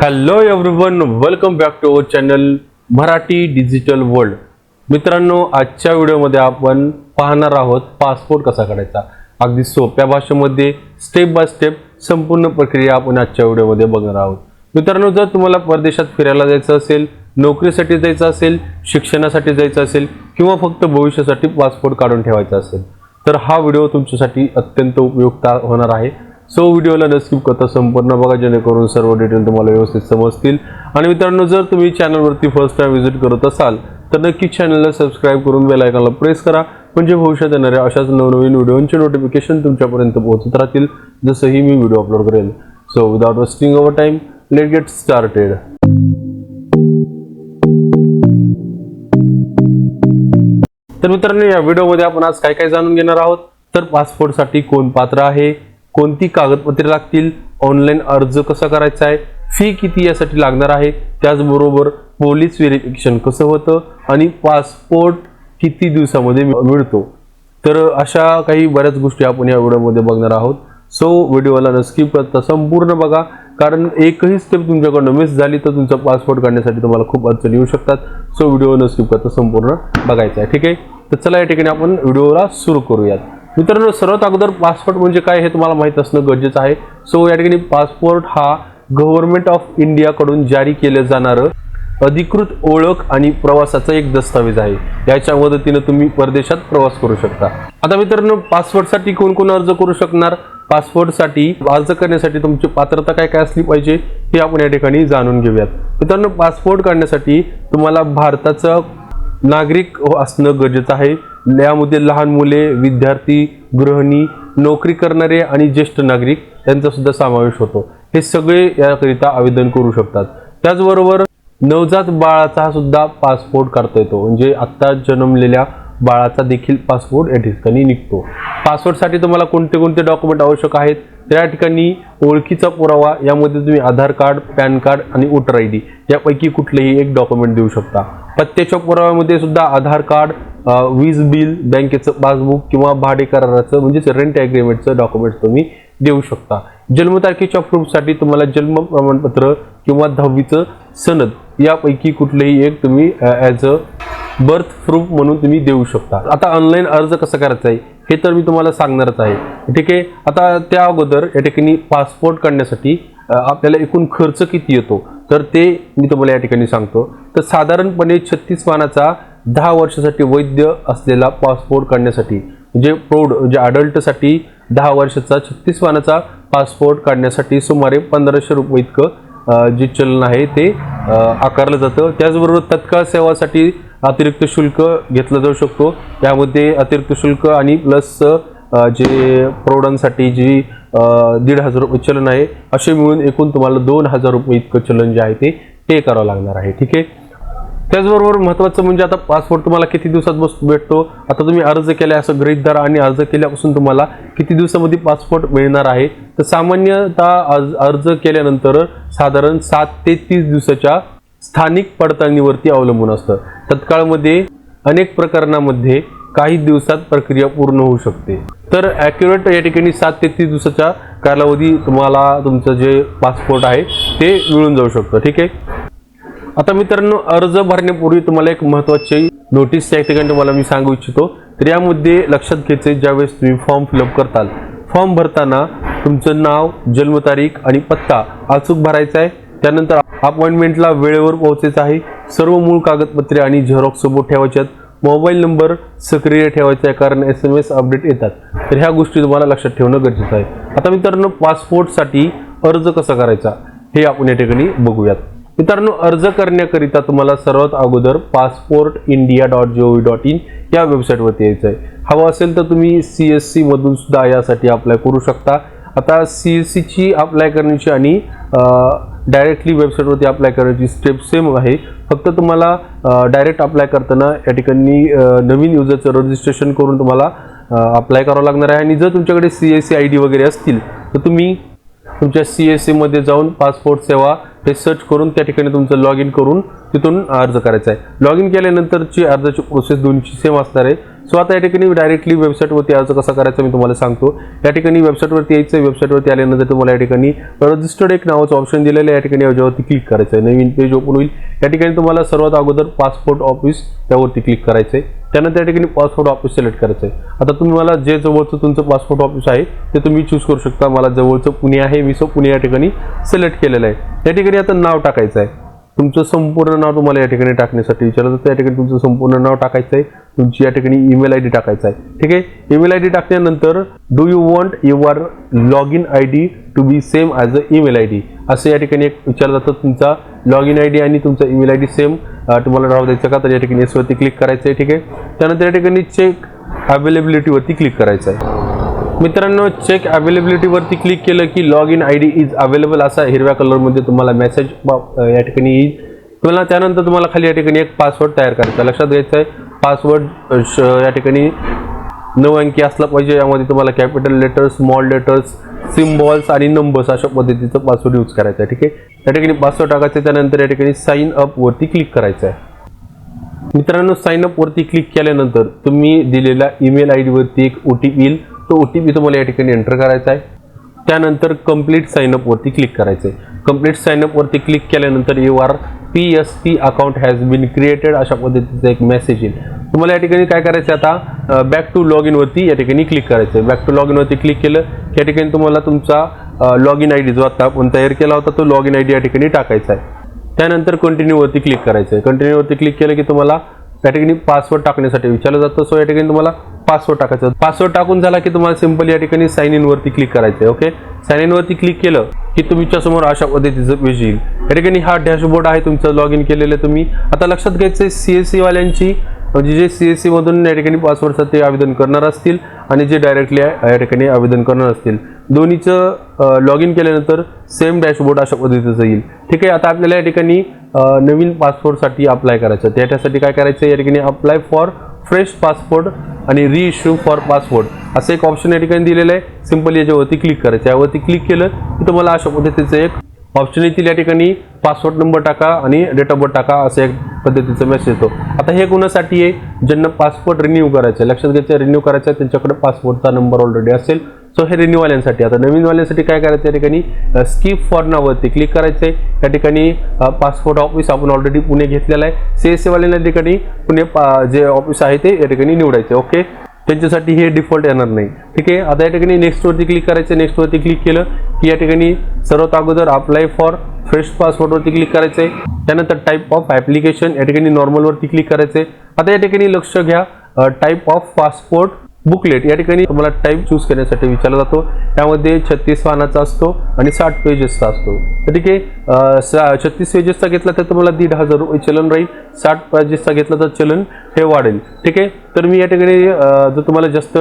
Hello everyone, welcome back to our channel Marathi digital world. मित्रांनो, आजच्या व्हिडिओमध्ये आपण पाहणार आहोत पासपोर्ट कसा काढायचा. अगदी सोप्या भाषेमध्ये स्टेप बाय स्टेप संपूर्ण प्रक्रिया आपण आजच्या व्हिडिओमध्ये बघणार आहोत. मित्रांनो, जर तुम्हाला परदेशात फिरायला जायचं असेल, नोकरीसाठी जायचं असेल, शिक्षणासाठी जायचं असेल किंवा फक्त भविष्यासाठी पासपोर्ट काढून ठेवायचा असेल तर हा व्हिडिओ तुमच्यासाठी अत्यंत उपयुक्त होणार आहे. सो व्हिडिओला न स्किप करता संपूर्ण बघा, जेणेकरून सर्व डिटेल तुम्हाला व्यवस्थित समजतील. आणि मित्रांनो, जर तुम्ही चॅनलवरती फर्स्ट टाइम व्हिजिट करत असाल तर नक्की चॅनलला सबस्क्राइब करून बेल आयकॉनला प्रेस करा, म्हणजे भविष्यात येणाऱ्या अशाच नवनवीन व्हिडिओंचे नोटिफिकेशन तुमच्यापर्यंत पोहोचत राहतील जसंही मी व्हिडिओ अपलोड करेल. So without wasting our time, let get started. तर मित्रांनो, या व्हिडिओमध्ये आपण आज काय काय जाणून घेणार आहोत. तर पासपोर्टसाठी कोण पात्र आहे, कोणती कागदपत्रे लागतील, ऑनलाईन अर्ज कसा करायचा आहे, फी किती यासाठी लागणार आहे, त्याचबरोबर पोलीस व्हेरिफिकेशन कसं होतं आणि पासपोर्ट किती दिवसामध्ये मिळतो. तर अशा काही बऱ्याच गोष्टी आपण या व्हिडिओमध्ये बघणार आहोत. सो व्हिडिओला न स्किप करता संपूर्ण बघा, कारण एकही स्टेप तुमच्याकडनं मिस झाली तर तुमचा पासपोर्ट काढण्यासाठी तुम्हाला खूप अडचणी येऊ शकतात. सो व्हिडिओ न स्किप करता संपूर्ण बघायचा आहे. ठीक आहे, तर चला या ठिकाणी आपण व्हिडिओला सुरू करूयात. मित्रांनो, सर्वात अगोदर पासपोर्ट म्हणजे काय हे तुम्हाला माहित असणं गरजेचं आहे. सो या ठिकाणी पासपोर्ट हा गव्हर्नमेंट ऑफ इंडिया कडून जारी केलं जाणारं अधिकृत ओळख आणि प्रवासाचा एक दस्तावेज आहे. याच्या मदतीने तुम्ही परदेशात प्रवास करू शकता. आता मित्रांनो, पासपोर्टसाठी कोण कोण अर्ज करू शकणार, पासपोर्टसाठी अर्ज करण्यासाठी तुमची पात्रता काय काय असली पाहिजे हे आपण या ठिकाणी जाणून घेऊयात. मित्रांनो, पासपोर्ट काढण्यासाठी तुम्हाला भारताचं नागरिक असणं गरजेचं आहे. यामध्ये लहान मुले, विद्यार्थी, गृहिणी, नोकरी करणारे आणि ज्येष्ठ नागरिक यांचा सुद्धा समावेश होतो. हे सगळे याकरिता आवेदन करू शकतात. त्याचबरोबर नवजात बाळाचा सुद्धा पासपोर्ट काढता येतो, म्हणजे आता जन्मलेल्या बाळाचा देखील पासपोर्ट या ठिकाणी निघतो. पासपोर्टसाठी तुम्हाला कोणते कोणते डॉक्युमेंट आवश्यक आहेत, त्या ठिकाणी ओळखीचा पुरावा, यामध्ये तुम्ही आधार कार्ड, पॅन कार्ड आणि वोटर ID यापैकी कुठलेही एक डॉक्युमेंट देऊ शकता. पत्त्याच्या पुराव्यामध्ये सुद्धा आधार कार्ड, वीज बिल, बँकेचं पासबुक किंवा भाडे कराराचं म्हणजेच रेंट ॲग्रीमेंटचं डॉक्युमेंट तुम्ही देऊ शकता. जन्मतारखेच्या प्रूफसाठी तुम्हाला जन्म प्रमाणपत्र किंवा 10वीचं सनद यापैकी कुठलेही एक तुम्ही ॲज अ बर्थ प्रूफ म्हणून तुम्ही देऊ शकता. आता ऑनलाईन अर्ज कसा करायचा आहे हे तर मी तुम्हाला सांगणारच आहे. ठीक आहे, आता त्या अगोदर या ठिकाणी पासपोर्ट काढण्यासाठी आपल्याला एकूण खर्च किती येतो तर ते मी तुम्हाला या ठिकाणी सांगतो. तर साधारणपणे 36 पानाचा 10 वर्षासाठी वैध असलेला पासपोर्ट काढण्यासाठी, म्हणजे प्रौढ म्हणजे अडल्टसाठी 10 वर्षाचा 36 पानाचा पासपोर्ट काढण्यासाठी सुमारे 1500 रुपये इतकं जे चलन आहे ते आकारलं जातं. त्याचबरोबर तत्काळ सेवासाठी अतिरिक्त शुल्क घेतलं जाऊ शकतो. यामध्ये अतिरिक्त शुल्क आणि प्लस जे प्रौढांसाठी जी 1500 रुपये चलन आहे, असे मिळून एकूण तुम्हाला 2000 रुपये इतकं चलन जे आहे ते पे करावं लागणार आहे. ठीक आहे, त्याचबरोबर महत्त्वाचं म्हणजे आता पासपोर्ट तुम्हाला किती दिवसात भेटतो. आता तुम्ही अर्ज केला असं गृहीत धरा आणि अर्ज केल्यापासून तुम्हाला किती दिवसामध्ये पासपोर्ट मिळणार आहे. तर सामान्यतः अर्ज केल्यानंतर साधारण 7 ते 30 दिवसाच्या स्थानिक पडताळणीवरती अवलंबून असतं. तत्काळमध्ये अनेक प्रकरणामध्ये काही दिवसात प्रक्रिया पूर्ण होऊ शकते. तर ॲक्युरेट या ठिकाणी 7 ते 30 दिवसाच्या कालावधी तुम्हाला तुमचं जे पासपोर्ट आहे ते मिळून जाऊ शकतं. ठीक आहे, आता मित्रांनो, अर्ज भरण्यापूर्वी तुम्हाला एक महत्त्वाची नोटीस या ठिकाणी तुम्हाला मी सांगू इच्छितो. तर यामध्ये लक्षात घ्यायचे, ज्यावेळेस तुम्ही फॉर्म फिलअप करताल, फॉर्म भरताना तुमचं नाव, जन्मतारीख आणि पत्ता अचूक भरायचा आहे. त्यानंतर अपॉइंटमेंटला वेळेवर पोहोचायचं आहे. सर्व मूळ कागदपत्रे आणि झेरॉक्स सोबत ठेवायच्यात. मोबाईल नंबर सक्रिय ठेवायचा आहे, कारण SMS अपडेट येतात. तर ह्या गोष्टी तुम्हाला लक्षात ठेवणं गरजेचं आहे. आता मित्रांनो, पासपोर्टसाठी अर्ज कसा करायचा हे आपण या ठिकाणी बघूयात. मित्रांनो, अर्ज करण्याकरिता तुम्हाला सर्वात अगोदर passportindia.gov.in या वेबसाईटवरती यायचं आहे. हवं असेल तर तुम्ही CSC मधून सुद्धा यासाठी अप्लाय करू शकता. आता CSCची अप्लाय करण्याची आणि डायरेक्टली वेबसाईटवरती अप्लाय करण्याची स्टेप सेम आहे. फक्त तुम्हाला डायरेक्ट अप्लाय करताना या ठिकाणी नवीन युजरचं रजिस्ट्रेशन करून तुम्हाला अप्लाय करावं लागणार आहे. आणि जर तुमच्याकडे CSC ID वगैरे असतील तर तुम्ही तुमच्या CSC मध्ये जाऊन पासपोर्ट सेवा हे सर्च करून त्या ठिकाणी तुमचं लॉग इन करून तिथून अर्ज करायचा आहे. लॉग इन केल्यानंतरची अर्जाची प्रोसेस दोन्हीची सेम असणार आहे. सो आता या ठिकाणी डायरेक्टली वेबसाईटवरती अर्ज कसा करायचा मी तुम्हाला सांगतो. या ठिकाणी वेबसाईटवरती यायचं, वेबसाईटवरती आल्यानंतर तुम्हाला या ठिकाणी रजिस्टर्ड एक नावाचं ऑप्शन दिलेलं आहे. या ठिकाणी याच्यावरती क्लिक करायचं आहे, नवीन पेज ओपन होईल. या ठिकाणी तुम्हाला सर्वात अगोदर पासपोर्ट ऑफिस त्यावरती क्लिक करायचं आहे. त्यानंतर या ठिकाणी पासपोर्ट ऑफिस सिलेक्ट करायचं आहे. आता तुम्हाला जे जवळचं तुमचं पासपोर्ट ऑफिस आहे ते तुम्ही चूज करू शकता. मला जवळचं पुणे आहे, मी पुणे या ठिकाणी सिलेक्ट केलेलं आहे. या ठिकाणी आता नाव टाकायचं आहे. तुमचं संपूर्ण नाव तुम्हाला या ठिकाणी टाकण्यासाठी विचारलं जातं. या ठिकाणी तुमचं संपूर्ण नाव टाकायचं आहे. तुमची या ठिकाणी ईमेल आयडी टाकायचा आहे. ठीक आहे, ईमेल आयडी टाकल्यानंतर do you want your log in I D to be same as a email I D असं या ठिकाणी एक विचारलं जातं. तुमचा लॉग इन आय डी आणि तुमचा ईमेल आय डी सेम तुम्हाला राहू द्यायचं का, तर या ठिकाणी यसवरती क्लिक करायचं आहे. ठीक आहे, त्यानंतर या ठिकाणी चेक अवेलेबिलिटीवरती क्लिक करायचं आहे. मित्रांनो, चेक अवेलेबिलिटीवरती क्लिक केलं की log in I D is available असा हिरव्या कलरमध्ये तुम्हाला मेसेज या ठिकाणी येईल. तुम्हाला त्यानंतर तुम्हाला खाली या ठिकाणी एक पासवर्ड तयार करायचा. लक्षात घ्यायचं आहे, पासवर्ड या ठिकाणी 9 अंकी असला पाहिजे. यामध्ये तुम्हाला capital letters, small letters, symbols आणि नंबर्स अशा पद्धतीचं पासवर्ड यूज करायचं आहे. ठीक आहे, या ठिकाणी पासवर्ड टाकायचं. त्यानंतर या ठिकाणी साइन अप वरती क्लिक करायचं आहे. मित्रांनो, साइन अप वरती क्लिक केल्यानंतर तुम्ही दिलेल्या ईमेल आय डीवरती एक OTP येईल. तो OTP तुम्हाला या ठिकाणी एंटर करायचा आहे. त्यानंतर कंप्लीट साइनअप वरती क्लिक करायचं आहे. कंप्लीट साइनअप वरती क्लिक केल्यानंतर your PSP account has been created अशा पद्धतीचा एक मेसेज येईल. तुम्हाला या ठिकाणी काय करायचं आहे, आता बॅक टू लॉग इन वरती या ठिकाणी क्लिक करायचं आहे. बॅक टू लॉग इन वरती क्लिक केलं की या ठिकाणी तुम्हाला तुमचा लॉग इन आय डी जो आता आपण तयार केला होता तो लॉग इन आय डी या ठिकाणी टाकायचा आहे. त्यानंतर कंटिन्यू वरती क्लिक करायचं आहे. कंटिन्यू वरती क्लिक केलं की तुम्हाला या ठिकाणी पासवर्ड टाकण्यासाठी विचारलं जातं. सो या ठिकाणी तुम्हाला पासवर्ड टाकायचं. पासवर्ड टाकून झाला की तुम्हाला सिंपल या ठिकाणी साइन इन वरती क्लिक करायचं आहे. ओके, साइन इन वरती क्लिक केलं की तुमच्या समोर अशा पद्धतीचं पेज येईल. या ठिकाणी हा डॅशबोर्ड आहे तुमचं लॉग इन केलेलं. तुम्ही आता लक्षात घ्यायचं CSE वाल्यांची म्हणजे जे CSE मधून या ठिकाणी पासवर्डसाठी आवेदन करणार असतील आणि जे डायरेक्टली या ठिकाणी आवेदन करणार असतील, दोन्हीचं लॉग इन केल्यानंतर सेम डॅशबोर्ड अशा पद्धतीचं येईल. ठीक आहे, आता आपल्याला या ठिकाणी नवीन पासपोर्टसाठी अप्लाय करायचं. त्याच्यासाठी काय करायचं, या ठिकाणी अप्लाय फॉर फ्रेश पासपोर्ट आणि रिइश्यू फॉर पासपोर्ट असं एक ऑप्शन या ठिकाणी दिलेलं आहे. सिंपल याच्यावरती क्लिक करायचं. यावरती क्लिक केलं की तुम्हाला अशा पद्धतीचं एक ऑप्शन येतील. या ठिकाणी पासपोर्ट नंबर टाका आणि डेट ऑफ बर्थ टाका असं एक पद्धतीचा मेसेज येतो. आता हे कोणासाठी आहे, ज्यांना पासपोर्ट रिन्यू करायचं. लक्षात घ्यायचं, रिन्यू करायचं त्यांच्याकडे पासपोर्टचा नंबर ऑलरेडी असेल. सो हे रिन्यूवाल्यांसाठी. आता नवीनवाल्यांसाठी काय करायचं, या ठिकाणी स्किप फॉर नावरती क्लिक करायचं आहे. या ठिकाणी पासपोर्ट ऑफिस आपण ऑलरेडी पुणे घेतलेलं आहे. CSE वाल्यांना या ठिकाणी पुणे जे ऑफिस आहे ते या ठिकाणी निवडायचं. ओके, त्यांच्यासाठी हे डिफॉल्ट येणार नाही. ठीक आहे, आता या ठिकाणी नेक्स्ट वरती क्लिक करायचं. नेक्स्ट वरती क्लिक केलं की या ठिकाणी सर्वात अगोदर अप्लाय फॉर फ्रेश पासपोर्ट वरती क्लिक करायचं आहे. त्यानंतर टाईप ऑफ ॲप्लिकेशन या ठिकाणी नॉर्मल वरती क्लिक करायचं आहे. आता या ठिकाणी लक्ष घ्या, टाईप ऑफ पासपोर्ट बुकलेट या ठिकाणी तुम्हाला टाईप चूज करण्यासाठी विचारला जातो. त्यामध्ये 36 पानाचा असतो आणि 60 पेजेसचा असतो. तर ठीक आहे, 36 पेजेसचा घेतला तर तुम्हाला 1,500 रुपये चलन राहील. 60 पेजेसचा घेतला तर चलन हे वाढेल. ठीक आहे, तर मी या ठिकाणी जर तुम्हाला जास्त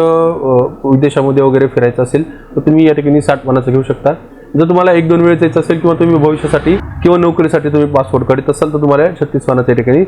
विदेशामध्ये वगैरे फिरायचं असेल तर तुम्ही या ठिकाणी 60 पानाचं घेऊ शकता. जर तुम्हाला 1-2 वेळेस जायचं असेल किंवा तुम्ही भविष्यासाठी किंवा नोकरीसाठी तुम्ही पासपोर्ट काढत असाल तर तुम्हाला 36 पानाच्या ठिकाणी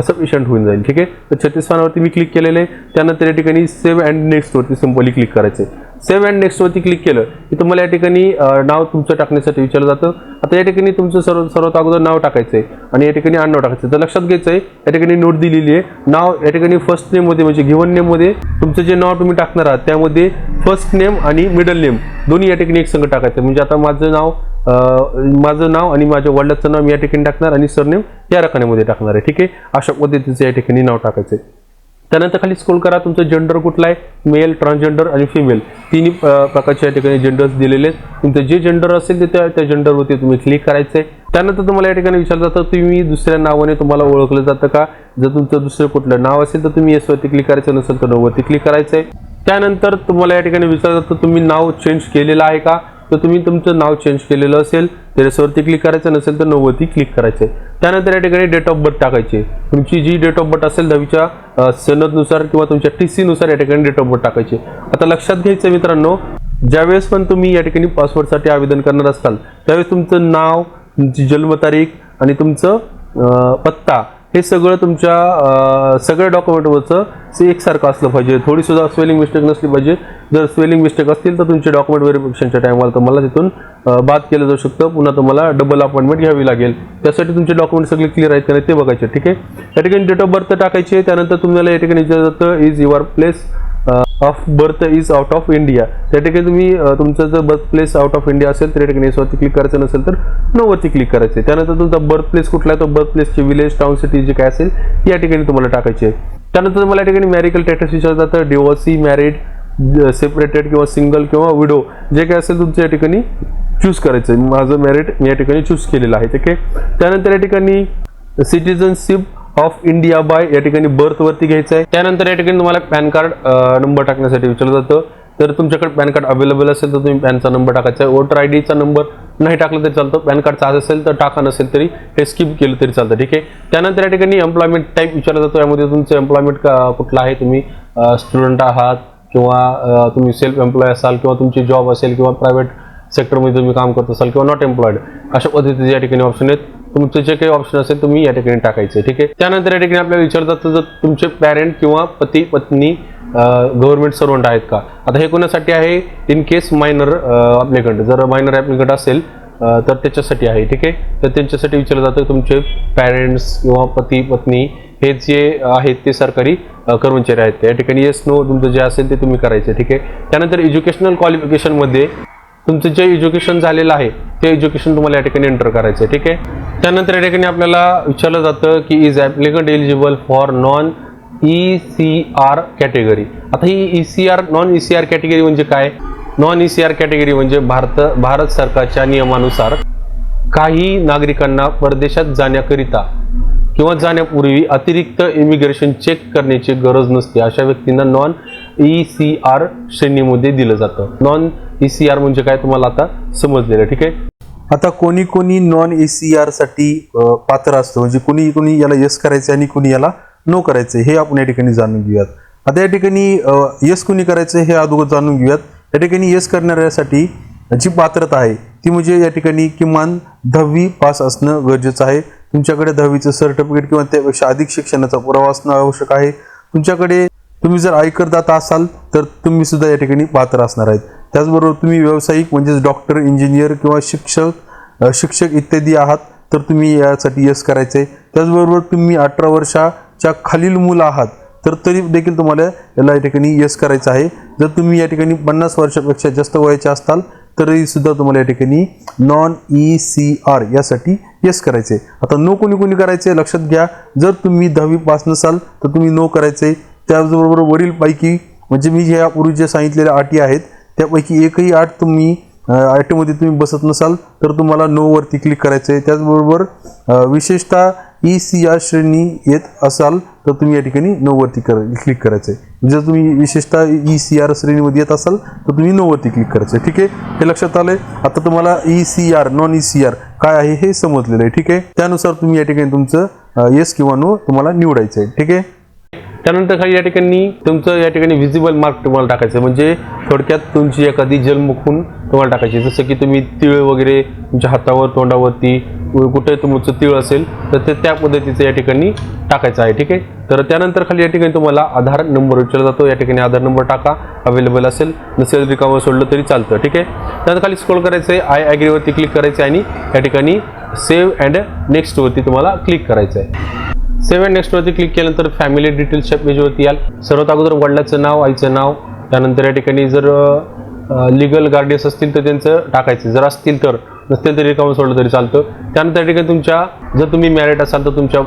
सफिशियंट होऊन जाईल. ठीक आहे, तर 36 पानावरती मी क्लिक केलेलं आहे. त्यानंतर या ठिकाणी सेव्ह अँड नेक्स्ट वरती सिंपली क्लिक करायचं आहे. सेव्ह अँड नेक्स्ट वरती क्लिक केलं की तुम्हाला या ठिकाणी नाव तुमचं टाकण्यासाठी विचारलं जातं. आता या ठिकाणी तुमचं सर्वात अगोदर नाव टाकायचं आहे आणि या ठिकाणी आडनाव टाकायचं. तर लक्षात घ्यायचं आहे, या ठिकाणी नोट दिलेली आहे. नाव या ठिकाणी फर्स्ट नेम मध्ये म्हणजे गिव्हन नेम मध्ये तुमचं जे नाव तुम्ही टाकणार आहात त्यामध्ये फर्स्ट नेम आणि मिडल नेम दोन्ही या ठिकाणी एक संघ टाकायचं. म्हणजे आता माझं नाव आणि माझ्या वडिलांचं नाव या ठिकाणी टाकणार आणि सरनेम या रकान्यामध्ये टाकणार आहे. ठीक आहे, अशा पद्धतीचं या ठिकाणी नाव टाकायचं आहे. त्यानंतर खाली स्क्रोल करा, तुमचं जेंडर कुठला आहे, मेल, ट्रान्सजेंडर आणि फिमेल तिन्ही प्रकारचे या ठिकाणी जेंडर्स दिलेले आहेत. तुमचं जे जेंडर असेल ते त्या जेंडरवरती तुम्ही क्लिक करायचं आहे. त्यानंतर तुम्हाला या ठिकाणी विचारलं जातं तुम्ही दुसऱ्या नावाने तुम्हाला ओळखलं जातं का. जर तुमचं दुसरं कुठलं नाव असेल तर तुम्ही यसवरती क्लिक करायचं, नसेल तर नोवरती क्लिक करायचं आहे. त्यानंतर तुम्हाला या ठिकाणी विचारलं जातं तुम्ही नाव चेंज केलेलं आहे का. तर तुम्ही तुमचं नाव चेंज केलेलं असेल तर यसवरती क्लिक करायचं, नसेल तर नोवरती क्लिक करायचं आहे. त्यानंतर या ठिकाणी डेट ऑफ बर्थ टाकायची. तुमची जी डेट ऑफ बर्थ असेल 10वीच्या सनदनुसार किंवा तुमच्या TC नुसार या ठिकाणी डेट ऑफ बर्थ टाकायची. आता लक्षात घ्यायचं मित्रांनो, ज्यावेळेस पण तुम्ही या ठिकाणी पासपोर्टसाठी आवेदन करणार असाल त्यावेळेस तुमचं नाव, तुमची जन्मतारीख आणि तुमचं पत्ता हे सगळं तुमच्या सगळ्या डॉक्युमेंटवरचं एकसारखं असलं पाहिजे, थोडी सुद्धा स्पेलिंग मिस्टेक नसली पाहिजे. जर स्पेलिंग मिस्टेक असतील तर तुमचे डॉक्युमेंट व्हेरिफिकेशनच्या टायमाला तुम्हाला तिथून बाद केलं जाऊ शकतं. पुन्हा तुम्हाला डबल अपॉइंटमेंट घ्यावी लागेल. त्यासाठी तुमचे डॉक्युमेंट सगळे क्लिअर आहेत का नाही ते बघायचे. ठीक आहे, या ठिकाणी डेट ऑफ बर्थ टाकायचे. त्यानंतर तुम्हाला या ठिकाणी विचारलं जातं is your place of birth is out of India. त्या ठिकाणी तुम्ही तुमचं जर birth place out of India असेल तर या ठिकाणी येसवरती क्लिक करायचं, नसेल तर नो वरती क्लिक करायचे. त्यानंतर तुमचा बर्थ प्लेस कुठला आहे तो बर्थ प्लेसचे विलेज, टाउन, सिटी जे काय असेल या ठिकाणी तुम्हाला टाकायचे. त्यानंतर तुम्हाला या ठिकाणी मॅरिटल स्टेटस विचारलं जातं, डिवोर्सी, मॅरिड, सेपरेटेड किंवा सिंगल किंवा विडो जे काय असेल तुमच्या या ठिकाणी चूज करायचं. माझं मॅरिट मी या ठिकाणी चूज केलेलं आहे. ठीक आहे, त्यानंतर या ठिकाणी सिटिझनशिप ऑफ इंडिया बाय या ठिकाणी बर्थ वरती घ्यायचं आहे. त्यानंतर या ठिकाणी तुम्हाला पॅन कार्ड नंबर टाकण्यासाठी विचारलं जातं. तर तुमच्याकडे पॅन कार्ड अवेलेबल असेल तर तुम्ही पॅनचा नंबर टाकायचा आहे. वोटर आयडीचा नंबर नाही टाकलं तरी चालतं, पॅन कार्डचा असेल तर टाका, नसेल तरी हे स्किप केलं तरी चालतं. ठीक आहे, त्यानंतर या ठिकाणी एम्प्लॉयमेंट टाईप विचारला जातो. यामध्ये तुमचं एम्प्लॉयमेंट कुठलं आहे, तुम्ही स्टुडंट आहात किंवा तुम्ही सेल्फ एम्प्लॉय असाल किंवा तुमची जॉब असेल किंवा प्रायव्हेट सेक्टरमध्ये तुम्ही काम करत असाल किंवा नॉट एम्प्लॉयड, अशा पद्धतीचे या ठिकाणी ऑप्शन आहेत. तुमचे जे काही ऑप्शन असेल तुम्ही या ठिकाणी टाकायचे. ठीक आहे, त्यानंतर या ठिकाणी आपल्याला विचारतात जर तुमचे पॅरेंट किंवा पती पत्नी गव्हर्नमेंट सर्वंट आहेत का. आता हे कोणासाठी आहे, इन केस मायनर ॲप्लिकंट, जर मायनर ॲप्लिकंट असेल तर त्याच्यासाठी आहे. ठीक आहे, तर त्यांच्यासाठी विचारलं जातं तुमचे पॅरेंट्स किंवा पती पत्नी हे जे आहेत ते सरकारी कर्मचारी आहेत. या ठिकाणी येस नो तुमचं जे असेल ते तुम्ही करायचे. ठीक आहे, त्यानंतर एज्युकेशनल क्वालिफिकेशनमध्ये तुमचं जे एज्युकेशन झालेलं आहे ते एज्युकेशन तुम्हाला या ठिकाणी एंटर करायचं आहे. ठीक आहे, त्यानंतर या ठिकाणी आपल्याला विचारलं जातं की is applicant eligible for non ECR category. आता ही ECR नॉन ECR कॅटेगरी म्हणजे काय. नॉन ECR कॅटेगरी म्हणजे भारत सरकारच्या नियमानुसार काही नागरिकांना परदेशात जाण्याकरिता किंवा जाण्यापूर्वी अतिरिक्त इमिग्रेशन चेक करण्याची गरज नसते, अशा व्यक्तींना नॉन ECR श्रेणीमध्ये दिलं जातं. नॉन ECR म्हणजे काय तुम्हाला आता समजलेलं. ठीक आहे, आता कोणी कोणी नॉन ECR साठी पात्र असतं, म्हणजे कोणी कोणी याला यस करायचं आणि कोणी याला नो करायचं हे आपण या ठिकाणी जाणून घेऊयात. आता या ठिकाणी यस कोणी करायचं हे अगोदर जाणून घेऊयात. या ठिकाणी यस करणाऱ्यासाठी जी पात्रता आहे ती म्हणजे या ठिकाणी किमान 10वी पास असणं गरजेचं आहे. तुमच्याकडे 10वीचं सर्टिफिकेट किंवा त्यापेक्षा अधिक शिक्षणाचा पुरावा असणं आवश्यक आहे. तुमच्याकडे तुम्ही जर आयकरदाता असाल तर तुम्ही सुद्धा या ठिकाणी पात्र असणार आहेत. त्याचबरोबर तुम्ही व्यावसायिक म्हणजेच डॉक्टर, इंजिनियर किंवा शिक्षक इत्यादी आहात तर तुम्ही यासाठी यस करायचं आहे. त्याचबरोबर तुम्ही 18 वर्षाच्या खालील मुलं आहात तर तरी देखील तुम्हाला याला या ठिकाणी यस करायचं आहे. जर तुम्ही या ठिकाणी 50 वर्षापेक्षा जास्त वयाचे असताल तरी सुद्धा तुम्हाला या ठिकाणी नॉन ECR यासाठी यस करायचे. आता नो कोणी कोणी करायचे लक्षात घ्या. जर तुम्ही 10वी पास नसाल तर तुम्ही नो करायचे. त्याचबरोबर वरीलपैकी म्हणजे मी यापूर्वी जे सांगितलेल्या अटी आहेत त्यापैकी एकही अट तुम्ही अटीमध्ये तुम्ही बसत नसाल तर तुम्हाला नो वरती क्लिक करायचं आहे. त्याचबरोबर विशेषतः ECR श्रेणी येत असाल तर तुम्ही या ठिकाणी नो वरती क्लिक करायचं आहे. जर तुम्ही विशेषतः ECR श्रेणीमध्ये येत असाल तर तुम्ही नो वरती क्लिक करायचं आहे. ठीक आहे, हे लक्षात आलंय. आता तुम्हाला ECR नॉन ECR काय आहे हे समजलेलं आहे. ठीक आहे, त्यानुसार तुम्ही या ठिकाणी तुमचं येस किंवा नो तुम्हाला निवडायचं आहे. ठीक आहे, त्यानंतर खाली या ठिकाणी तुमचं या ठिकाणी व्हिजिबल मार्क तुम्हाला टाकायचं, म्हणजे थोडक्यात तुमची एखादी जन्म खून तुम्हाला टाकायची. जसं की तुम्ही तीळ वगैरे तुमच्या हातावर, तोंडावरती कुठे तुमचं तीळ असेल तर ते त्या पद्धतीचं या ठिकाणी टाकायचं आहे. ठीक आहे, तर त्यानंतर खाली या ठिकाणी तुम्हाला आधार नंबर विचारला जातो. या ठिकाणी आधार नंबर टाका, अवेलेबल असेल, नसेल रिकामं सोडलं तरी चालतं. ठीक आहे, त्यानंतर खाली स्क्रॉल करायचं आहे, आय ॲग्रीवरती क्लिक करायचं आहे आणि या ठिकाणी सेव्ह अँड नेक्स्टवरती तुम्हाला क्लिक करायचं आहे. सेव्ह अँड नेक्स्टवरती क्लिक केल्यानंतर फॅमिली डिटेल्सच्या पेजवरती याल. सर्वात अगोदर वडिलाचं नाव, आईचं नाव, त्यानंतर या ठिकाणी जर लिगल गार्डियन्स असतील तर त्यांचं टाकायचं, जर असतील तर, नसतील तरी रिकामं सोडलं तरी चालतं. त्यानंतर या ठिकाणी तुमच्या जर तुम्ही मॅरिड असाल तर तुमच्या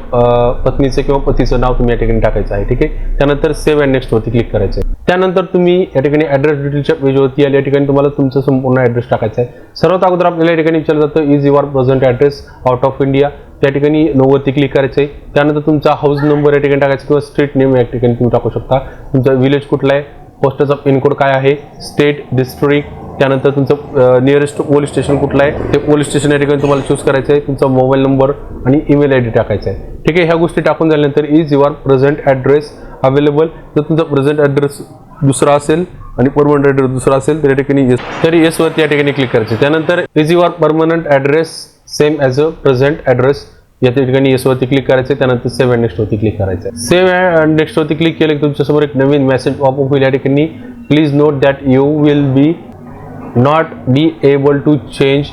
पत्नीचं किंवा पतीचं नाव तुम्ही या ठिकाणी टाकायचं आहे. ठीक आहे, त्यानंतर सेव्ह अँड नेक्स्टवरती क्लिक करायचं आहे. त्यानंतर तुम्ही या ठिकाणी ॲड्रेस डिटेल्सच्या पेजवरती याल. या ठिकाणी तुम्हाला तुमचं संपूर्ण ॲड्रेस टाकायचा आहे. सर्वात अगोदर आपल्याला या ठिकाणी विचारलं जातं is your present address out of India. त्या ठिकाणी नोवरती क्लिक करायचं आहे. त्यानंतर तुमचा हाऊस नंबर या ठिकाणी टाकायचा किंवा स्ट्रीट नेम या ठिकाणी तुम्ही टाकू शकता. तुमचा विलेज कुठला आहे, पोस्टाचा पिनकोड काय आहे, स्टेट, डिस्ट्रिक्ट, त्यानंतर तुमचं नियरेस्ट पोलीस स्टेशन कुठलं आहे ते पोलीस स्टेशन या ठिकाणी तुम्हाला चूज करायचं आहे. तुमचा मोबाईल नंबर आणि ईमेल ID टाकायचा आहे. ठीक आहे, ह्या गोष्टी टाकून झाल्यानंतर is your present address available. जर तुमचा प्रेझेंट ॲड्रेस दुसरा असेल आणि परमनंट ॲड्रेस दुसरा असेल तर या ठिकाणी येस, तरी येसवरती या ठिकाणी क्लिक करायचं. त्यानंतर is your permanent address same as a present address या ठिकाणी येस वरती क्लिक करायचं, त्यानंतर सेव्ह अँड नेक्स्ट वरती क्लिक करायचं. सेव्ह अँड नेक्स्ट वरती क्लिक केलं की तुमच्यासमोर एक नवीन मेसेज पॉपअप होईल. या ठिकाणी please note that you will be not be able to change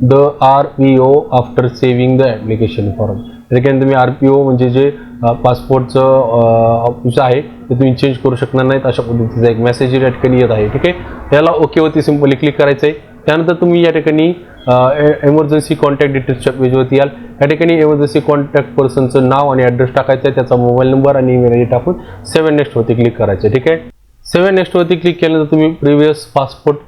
the RPO after saving the application form. या ठिकाणी तुम्ही RPO म्हणजे जे पासपोर्टचं ऑफिस आहे ते तुम्ही चेंज करू शकणार नाहीत, अशा पद्धतीचा एक मेसेज या ठिकाणी येत आहे. ठीक आहे, याला ओके वरती सिंपली क्लिक करायचं आहे. त्यानंतर तुम्ही या ठिकाणी एमर्जन्सी कॉन्टॅक्ट डिटेल्सच्या पेजवरती याल. या ठिकाणी एमर्जन्सी कॉन्टॅक्ट पर्सनचं नाव आणि ॲड्रेस टाकायचं आहे, त्याचा मोबाईल नंबर आणि ईमेल आय डी टाकून सेव्ह अँड नेक्स्ट वरती क्लिक करायचं. ठीक आहे, सेव्ह अँड नेक्स्ट वरती क्लिक केल्यानंतर तुम्ही प्रिव्हियस पासपोर्ट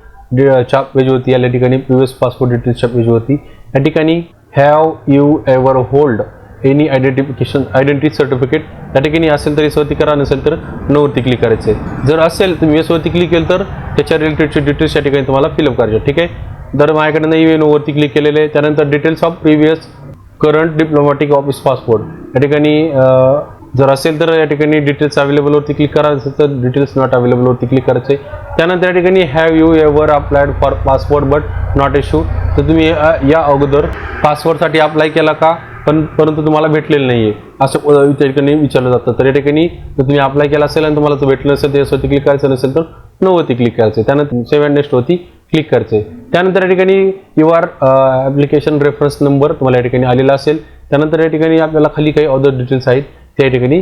च्या पेजवरती या ठिकाणी प्रिव्हियस पासपोर्ट डिटेल्सच्या पेजवरती या ठिकाणी have you ever hold any identity certificate त्या ठिकाणी असेल तर यसवरती करा, नसेल तर नो वरती क्लिक करायचे. जर असेल तुम्ही यसवरती क्लिक केलं तर त्याच्या रिलेटेडचे डिटेल्स या ठिकाणी तुम्हाला फिलअप करायचे. ठीक आहे, तर माझ्याकडे नाही नो वरती क्लिक केलेले आहे. त्यानंतर details of previous current diplomatic office passport या ठिकाणी जर असेल तर या ठिकाणी डिटेल्स अवेलेबल वरती क्लिक करा, नसेल तर डिटेल्स नॉट अवेलेबल वरती क्लिक करायचे. त्यानंतर या ठिकाणी have you ever applied for passport but not issue, तर तुम्ही या अगोदर पासपोर्टसाठी अप्लाय केला का परंतु तुम्हाला भेटलेलं नाहीये असं त्या ठिकाणी विचारलं जातं. तर या ठिकाणी जर तुम्ही अप्लाय केला असेल आणि तुम्हाला भेटलं नसेल तर यावरती क्लिक करायचं, नसेल तर नो वरती क्लिक करायचं. त्यानंतर सेव्ह अँड नेक्स्ट वरती क्लिक करायचे. त्यानंतर या ठिकाणी युआर ॲप्लिकेशन रेफरन्स नंबर तुम्हाला या ठिकाणी आलेला असेल. त्यानंतर या ठिकाणी आपल्याला खाली काही अदर डिटेल्स आहेत त्या ठिकाणी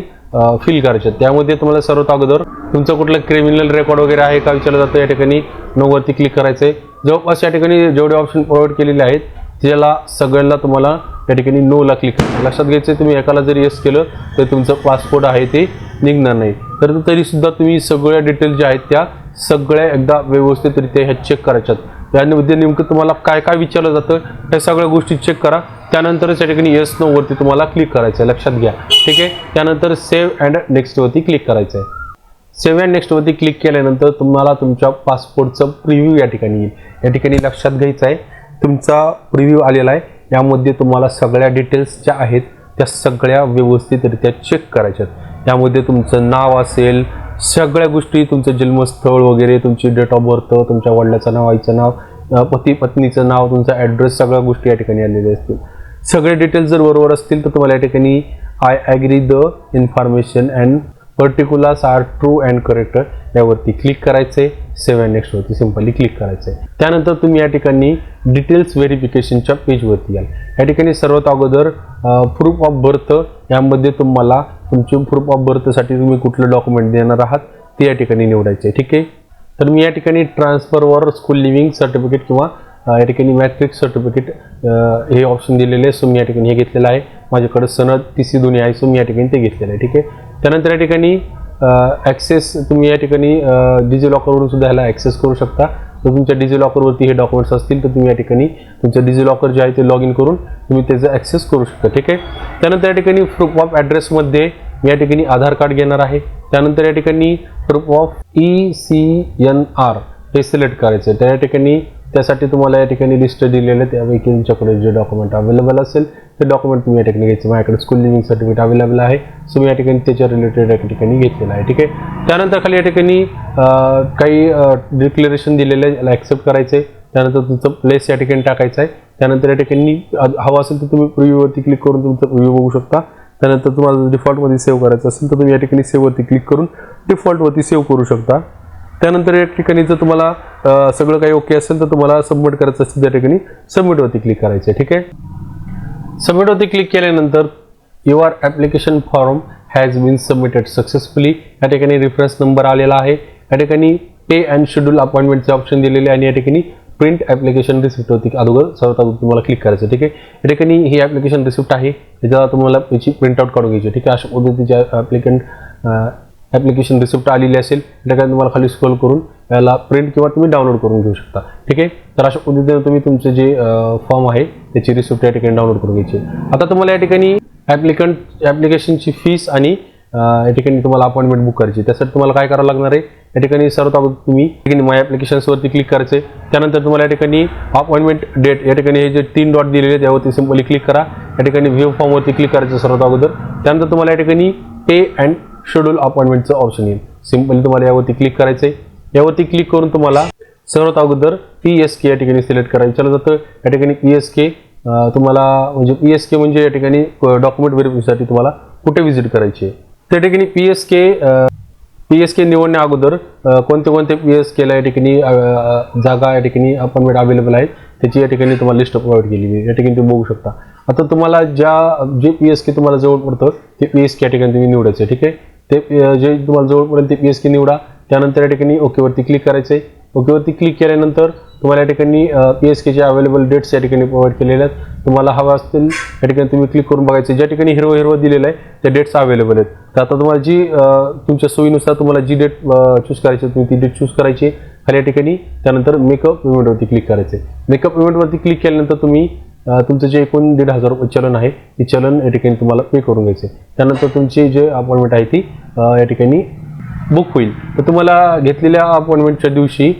फिल करायचे. त्यामध्ये तुम्हाला सर्वात अगोदर तुमचं कुठलं क्रिमिनल रेकॉर्ड वगैरे आहे का विचारलं जातं. या ठिकाणी नो वरती क्लिक करायचंय. जवळपास या ठिकाणी जेवढे ऑप्शन प्रोव्हाइड केलेले आहेत त्याला सगळ्यांना तुम्हाला या ठिकाणी नोला क्लिक करायचं. लक्षात घ्यायचं तुम्ही एकाला जर येस केलं तर तुमचं पासपोर्ट आहे ते निघणार नाही. तर तरी सुद्धा तुम्ही सगळ्या डिटेल्स ज्या आहेत त्या सगळ्या एकदा व्यवस्थितरित्या ह्या चेक करायच्यात. त्यामध्ये नेमकं तुम्हाला काय काय विचारलं जातं त्या सगळ्या गोष्टी चेक करा. त्यानंतरच या ठिकाणी येस नो वरती तुम्हाला क्लिक करायचं आहे, लक्षात घ्या. ठीक आहे, त्यानंतर सेव्ह अँड नेक्स्ट वरती क्लिक करायचं आहे. सेव्ह अँड नेक्स्ट वरती क्लिक केल्यानंतर तुम्हाला तुमच्या पासपोर्टचं प्रिव्ह्यू या ठिकाणी येईल. या ठिकाणी लक्षात घ्यायचं आहे तुमचा प्रिव्ह्यू आलेला आहे. यामध्ये तुम्हाला सगळ्या डिटेल्स ज्या आहेत त्या सगळ्या व्यवस्थितरित्या चेक करायच्यात. यामध्ये तुमचं नाव असेल, सगळ्या गोष्टी, तुमचं जन्मस्थळ वगैरे, तुमची डेट ऑफ बर्थ, तुमच्या वडिलाचं नाव, आईचं नाव, पती पत्नीचं नाव, तुमचा ॲड्रेस, सगळ्या गोष्टी या ठिकाणी आलेल्या असतील. सगळे डिटेल्स जर बरोबर असतील तर तुम्हाला या ठिकाणी I agree the information and particulars are true and correct यावरती क्लिक करायचे. सेव्ह अँड नेक्स्ट वरती सिंपली क्लिक करायचं आहे. त्यानंतर तुम्ही या ठिकाणी डिटेल्स व्हेरिफिकेशनच्या पेजवरती याल. या ठिकाणी सर्वात अगोदर प्रूफ ऑफ बर्थ, यामध्ये तुम्हाला तुमचे प्रूफ ऑफ बर्थसाठी तुम्ही कुठलं डॉक्युमेंट देणार आहात ते या ठिकाणी निवडायचे. ठीक आहे, तर मी या ठिकाणी ट्रान्सफरवर स्कूल लिव्हिंग सर्टिफिकेट किंवा या ठिकाणी मॅट्रिक सर्टिफिकेट हे ऑप्शन दिलेले आहे. सो मी या ठिकाणी हे घेतलेलं आहे. माझ्याकडे सनद TC दोन्ही आहे, सो मी या ठिकाणी ते घेतलेलं आहे. ठीक आहे, त्यानंतर या ठिकाणी ॲक्सेस तुम्ही या ठिकाणी डिजिलॉकरवरून सुद्धा ह्याला ॲक्सेस करू शकता. तर तुमच्या डिजिलॉकरवरती हे डॉक्युमेंट्स असतील तर तुम्ही या ठिकाणी तुमचं डिजिलॉकर जे आहे ते लॉग इन करून तुम्ही त्याचं ॲक्सेस करू शकता. ठीक आहे, त्यानंतर या ठिकाणी प्रूफ ऑफ ॲड्रेसमध्ये मी या ठिकाणी आधार कार्ड घेणार आहे. त्यानंतर या ठिकाणी प्रूफ ऑफ ECNR हे सिलेक्ट करायचं आहे. त्या ठिकाणी त्यासाठी तुम्हाला या ठिकाणी लिस्ट दिलेलं आहे, त्यापैकी तुमच्याकडे जे डॉक्युमेंट अवेलेबल असेल ते डॉक्युमेंट तुम्ही या ठिकाणी घ्यायचं. माझ्याकडे स्कूल लिव्हिंग सर्टिफिकेट अवेलेबल आहे, सो मी या ठिकाणी त्याच्या रिलेटेड या ठिकाणी घेतलेलं आहे. ठीक आहे, त्यानंतर खाली या ठिकाणी काही डिक्लेरेशन दिलेलं आहे, याला ॲक्सेप्ट करायचं आहे. त्यानंतर तुमचं प्लेस या ठिकाणी टाकायचं आहे. त्यानंतर या ठिकाणी हवं असेल तर तुम्ही प्रिव्ह्यूवरती क्लिक करून तुमचं प्रिव्ह्यू बघू शकता. त्यानंतर तुम्हाला डिफॉल्टमध्ये सेव्ह करायचं असेल तर तुम्ही या ठिकाणी सेव्हवरती क्लिक करून डिफॉल्टवरती सेव्ह करू शकता. त्यानंतर या ठिकाणी जर तुम्हाला सगळं काही ओके असेल तर तुम्हाला सबमिट करायचं असेल त्या ठिकाणी सबमिटवरती क्लिक करायचं आहे. ठीक आहे, सबमिटवरती क्लिक केल्यानंतर your application form has been submitted successfully. या ठिकाणी रेफरन्स नंबर आलेला आहे. या ठिकाणी पे अँड शेड्यूल अपॉइंटमेंटचे ऑप्शन दिलेले आहे आणि या ठिकाणी प्रिंट ॲप्लिकेशन रिसिप्ट होती अगोदर सर्वात अगोदर तुम्हाला क्लिक करायचं. ठीक आहे, या ठिकाणी ही ॲप्लिकेशन रिसिप्ट आहे, त्याच्याला तुम्हाला याची प्रिंटआउट काढून घ्यायची. ठीक आहे, अशा पद्धतीच्या ॲप्लिकेशन रिसिप्ट आलेली असेल त्या ठिकाणी तुम्हाला खाली स्क्रोल करून याला प्रिंट किंवा तुम्ही डाउनलोड करून घेऊ शकता. ठीक आहे, तर अशा पद्धतीने तुम्ही तुमचे जे फॉर्म आहे त्याची रिसिप्ट या ठिकाणी डाउनलोड करून घ्यायची. आता तुम्हाला या ठिकाणी ॲप्लिकेशनची फीस आणि या ठिकाणी तुम्हाला अपॉइंटमेंट बुक करायची. त्यासाठी तुम्हाला काय करावं लागणार आहे, या ठिकाणी सर्वात अगोदर तुम्ही माय ॲप्लिकेशन्सवरती क्लिक करायचे. त्यानंतर तुम्हाला या ठिकाणी अपॉइंटमेंट डेट या ठिकाणी हे जे 3 डॉट दिलेले आहेत त्यावरती सिंपली क्लिक करा. या ठिकाणी व्ह्यू फॉर्मवरती क्लिक करायचं सर्वात अगोदर. त्यानंतर तुम्हाला या ठिकाणी पे अँड शेड्यूल अपॉइंटमेंटचं ऑप्शन येईल. सिंपली तुम्हाला यावरती क्लिक करायचं आहे. यावरती क्लिक करून तुम्हाला सर्वात अगोदर PSK या ठिकाणी सिलेक्ट करायचं जातं. या ठिकाणी PSK तुम्हाला म्हणजे PSK म्हणजे या ठिकाणी डॉक्युमेंट व्हेरिफिकेशनसाठी तुम्हाला कुठे व्हिजिट करायची आहे. त्या ठिकाणी PSK निवडण्या अगोदर कोणते PSKला या ठिकाणी जागा या ठिकाणी अपॉइंटमेंट अवेलेबल आहेत त्याची या ठिकाणी तुम्हाला लिस्ट प्रोव्हाइड केलेली आहे. या ठिकाणी तुम्ही बघू शकता. आता तुम्हाला जे PSK तुम्हाला जवळ पडतं ते PSK या ठिकाणी तुम्ही निवडायचं आहे. ठीक आहे. ते जे तुम्हाला जवळ पडेल ते PSK निवडा. त्यानंतर या ठिकाणी ओकेवरती क्लिक करायचं आहे. ओकेवरती क्लिक केल्यानंतर तुम्हाला या ठिकाणी PSKचे अवेलेबल डेट्स या ठिकाणी प्रोव्हाइड केलेले आहेत. तुम्हाला हवा असतील या ठिकाणी तुम्ही क्लिक करून बघायचं. ज्या ठिकाणी हिरवं दिलेलं आहे त्या डेट्स अवेलेबल आहेत. तर आता तुम्हाला जी तुमच्या सोयीनुसार तुम्हाला जी डेट चूज करायची तुम्ही ती डेट चूज करायची खाली या ठिकाणी. त्यानंतर मेकअप पेमेंटवरती क्लिक करायचं. मेकअप पेमेंटवरती क्लिक केल्यानंतर तुम्ही तुमचं जे एकूण 1,500 रुपये चलन आहे ते चलन या ठिकाणी तुम्हाला पे करून घ्यायचे. त्यानंतर तुमची जे अपॉइंटमेंट आहे ती या ठिकाणी बुक होईल. तर तुम्हाला घेतलेल्या अपॉइंटमेंटच्या दिवशी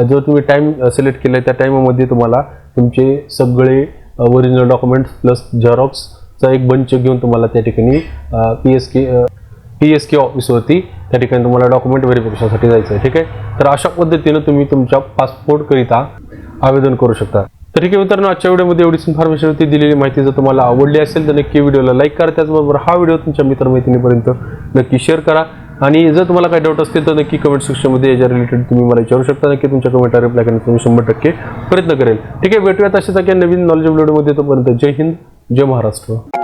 जो तुम्ही टाईम सिलेक्ट केला आहे त्या टाईममध्ये तुम्हाला तुमचे सगळे ओरिजिनल डॉक्युमेंट्स प्लस झेरॉक्सचा एक बंच घेऊन तुम्हाला त्या ठिकाणी PSK ऑफिसवरती त्या ठिकाणी तुम्हाला डॉक्युमेंट व्हेरिफिकेशनसाठी जायचं आहे. ठीक आहे. तर अशा पद्धतीनं तुम्ही तुमच्या पासपोर्टकरिता आवेदन करू शकता. तर ठीक आहे मित्रांनो, आजच्या व्हिडिओमध्ये एवढीच इन्फॉर्मेशन होती. दिलेली माहिती जर तुम्हाला आवडली असेल तर नक्की व्हिडिओला लाईक करा. त्याचबरोबर हा व्हिडिओ तुमच्या मित्रमैत्रिणीपर्यंत नक्की शेअर करा. आणि जर तुम्हाला काही डाऊट असतील तर नक्की कमेंट सेक्शनमध्ये याच्या रिलेटेड तुम्ही मला विचारू शकता. नक्की तुमच्या कमेंटला रिप्लाय करण्याचा मी 100% प्रयत्न करेल. ठीक आहे. भेटूयात अशाच नवीन नॉलेजेबल व्हिडिओमध्ये. तोपर्यंत जय हिंद, जय महाराष्ट्र.